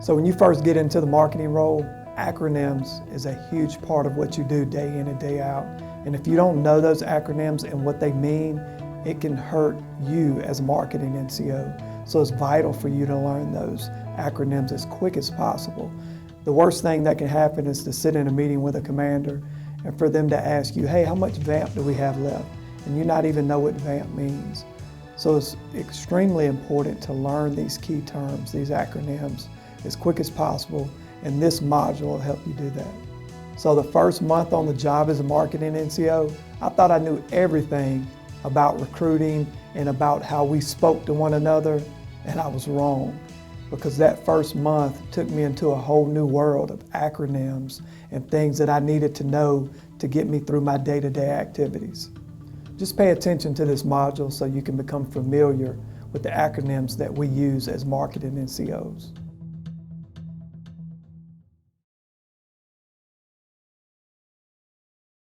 So when you first get into the marketing role, acronyms is a huge part of what you do day in and day out. And if you don't know those acronyms and what they mean, it can hurt you as a marketing NCO. So it's vital for you to learn those acronyms as quick as possible. The worst thing that can happen is to sit in a meeting with a commander and for them to ask you, hey, how much VAMP do we have left? And you not even know what VAMP means. So it's extremely important to learn these key terms, these acronyms, as quick as possible, and this module will help you do that. So the first month on the job as a marketing NCO, I thought I knew everything about recruiting and about how we spoke to one another, and I was wrong, because that first month took me into a whole new world of acronyms and things that I needed to know to get me through my day-to-day activities. Just pay attention to this module so you can become familiar with the acronyms that we use as marketing NCOs.